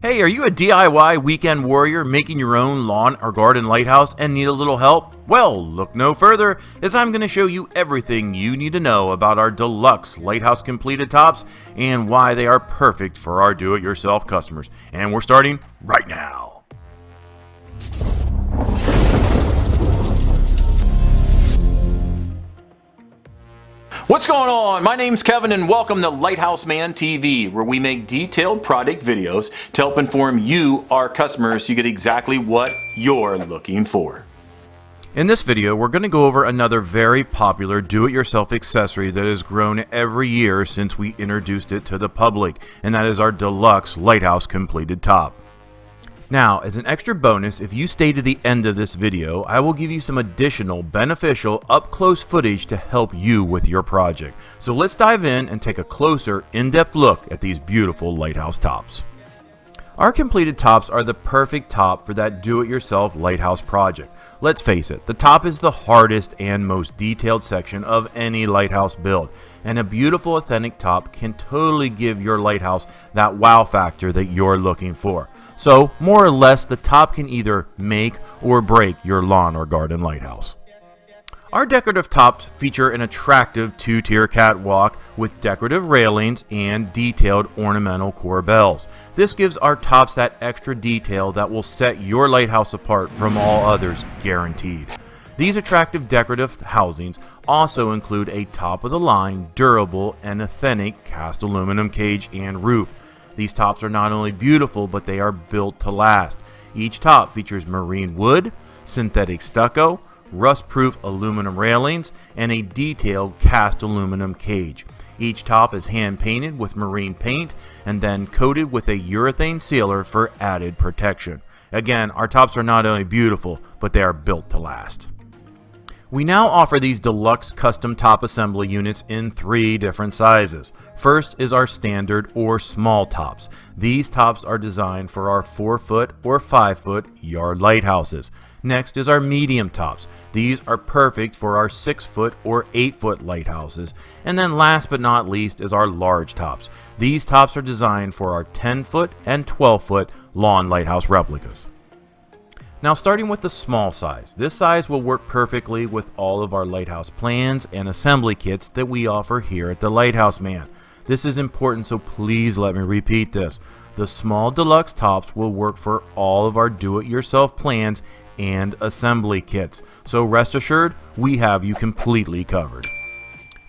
Hey, are you a DIY weekend warrior making your own lawn or garden lighthouse and need a little help? Well, look no further, as I'm going to show you everything you need to know about our deluxe lighthouse completed tops and why they are perfect for our do-it-yourself customers. And we're starting right now. What's going on? My name's Kevin and welcome to Lighthouse Man TV, where we make detailed product videos to help inform you, our customers, so you get exactly what you're looking for. In this video, we're going to go over another very popular do-it-yourself accessory that has grown every year since we introduced it to the public, and that is our deluxe lighthouse completed top. Now, as an extra bonus, if you stay to the end of this video, I will give you some additional beneficial up-close footage to help you with your project. So let's dive in and take a closer, in-depth look at these beautiful lighthouse tops. Our completed tops are the perfect top for that do-it-yourself lighthouse project. Let's face it, the top is the hardest and most detailed section of any lighthouse build, and a beautiful authentic top can totally give your lighthouse that wow factor that you're looking for. So, more or less, the top can either make or break your lawn or garden lighthouse. Our decorative tops feature an attractive two-tier catwalk with decorative railings and detailed ornamental corbels. This gives our tops that extra detail that will set your lighthouse apart from all others, guaranteed. These attractive decorative housings also include a top-of-the-line, durable, and authentic cast aluminum cage and roof. These tops are not only beautiful, but they are built to last. Each top features marine wood, synthetic stucco, rust-proof aluminum railings, and a detailed cast aluminum cage. Each top is hand-painted with marine paint and then coated with a urethane sealer for added protection. Again, our tops are not only beautiful, but they are built to last. We now offer these deluxe custom top assembly units in 3 different sizes. First is our standard or small tops. These tops are designed for our 4-foot or 5-foot yard lighthouses. Next is our medium tops. These are perfect for our 6-foot or 8-foot lighthouses. And then last but not least is our large tops. These tops are designed for our 10-foot and 12-foot lawn lighthouse replicas. Now, starting with the small size, this size will work perfectly with all of our lighthouse plans and assembly kits that we offer here at the Lighthouse Man. This is important, so please let me repeat this. The small deluxe tops will work for all of our do-it-yourself plans and assembly kits, so rest assured, we have you completely covered.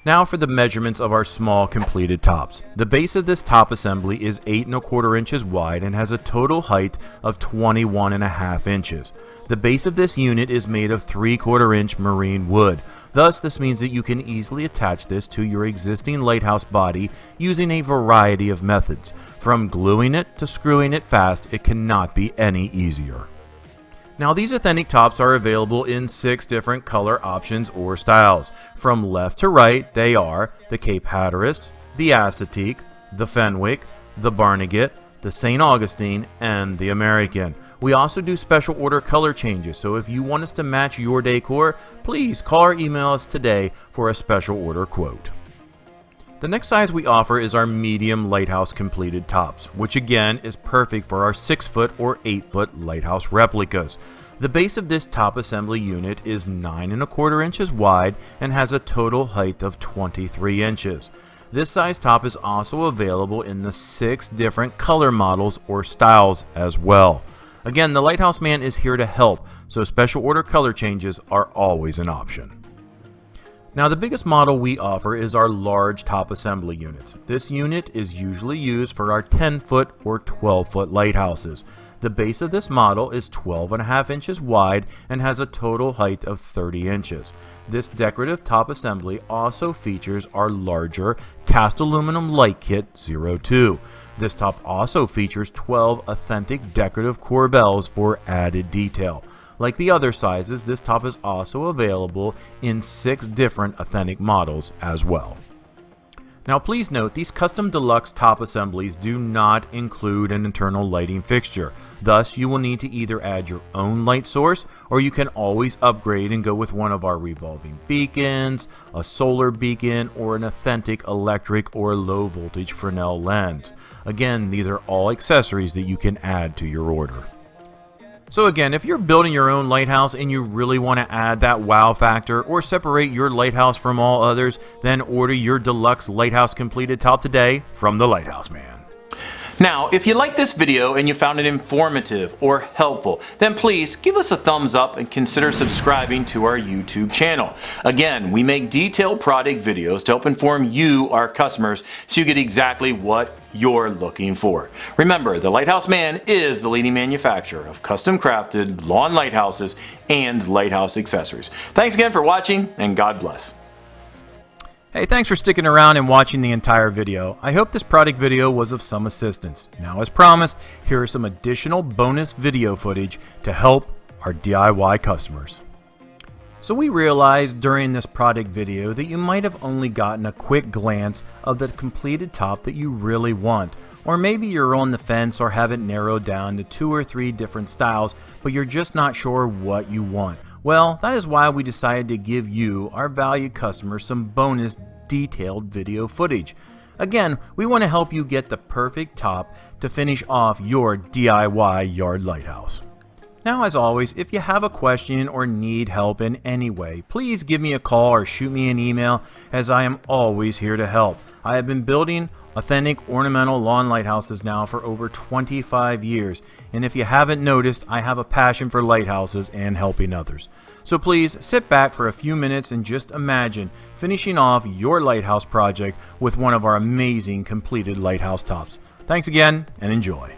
Now for the measurements of our small completed tops. The base of this top assembly is 8 1/4 inches wide and has a total height of 21 1/2 inches. The base of this unit is made of 3/4 inch marine wood. Thus, this means that you can easily attach this to your existing lighthouse body using a variety of methods. From gluing it to screwing it fast, it cannot be any easier. Now, these authentic tops are available in 6 different color options or styles. From left to right, they are the Cape Hatteras, the Acetique, the Fenwick, the Barnegat, the St. Augustine, and the American. We also do special order color changes, so if you want us to match your decor, please call or email us today for a special order quote. The next size we offer is our medium lighthouse completed tops, which again is perfect for our 6-foot or 8-foot lighthouse replicas. The base of this top assembly unit is 9 1/4 inches wide and has a total height of 23 inches. This size top is also available in the 6 different color models or styles as well. Again, the Lighthouse Man is here to help, so special order color changes are always an option. Now, the biggest model we offer is our large top assembly units. This unit is usually used for our 10-foot or 12-foot lighthouses. The base of this model is 12 1/2 inches wide and has a total height of 30 inches. This decorative top assembly also features our larger cast aluminum light kit 02. This top also features 12 authentic decorative corbels for added detail. Like the other sizes, this top is also available in 6 different authentic models as well. Now please note, these custom deluxe top assemblies do not include an internal lighting fixture. Thus, you will need to either add your own light source, or you can always upgrade and go with one of our revolving beacons, a solar beacon, or an authentic electric or low voltage Fresnel lens. Again, these are all accessories that you can add to your order. So again, if you're building your own lighthouse and you really want to add that wow factor or separate your lighthouse from all others, then order your deluxe lighthouse completed top today from the Lighthouse Man. Now, if you liked this video and you found it informative or helpful, then please give us a thumbs up and consider subscribing to our YouTube channel. Again, we make detailed product videos to help inform you, our customers, so you get exactly what you're looking for. Remember, the Lighthouse Man is the leading manufacturer of custom crafted lawn lighthouses and lighthouse accessories. Thanks again for watching, and God bless. Hey, thanks for sticking around and watching the entire video. I hope this product video was of some assistance. Now, as promised, here are some additional bonus video footage to help our DIY customers. So we realized during this product video that you might have only gotten a quick glance of the completed top that you really want. Or maybe you're on the fence or have it narrowed down to 2 or 3 different styles, but you're just not sure what you want. Well, that is why we decided to give you, our valued customers, some bonus detailed video footage. Again, we want to help you get the perfect top to finish off your DIY yard lighthouse. Now, as always, if you have a question or need help in any way, please give me a call or shoot me an email, as I am always here to help. I have been building authentic ornamental lawn lighthouses now for over 25 years, and if you haven't noticed, I have a passion for lighthouses and helping others. So please sit back for a few minutes and just imagine finishing off your lighthouse project with one of our amazing completed lighthouse tops. Thanks again, and enjoy.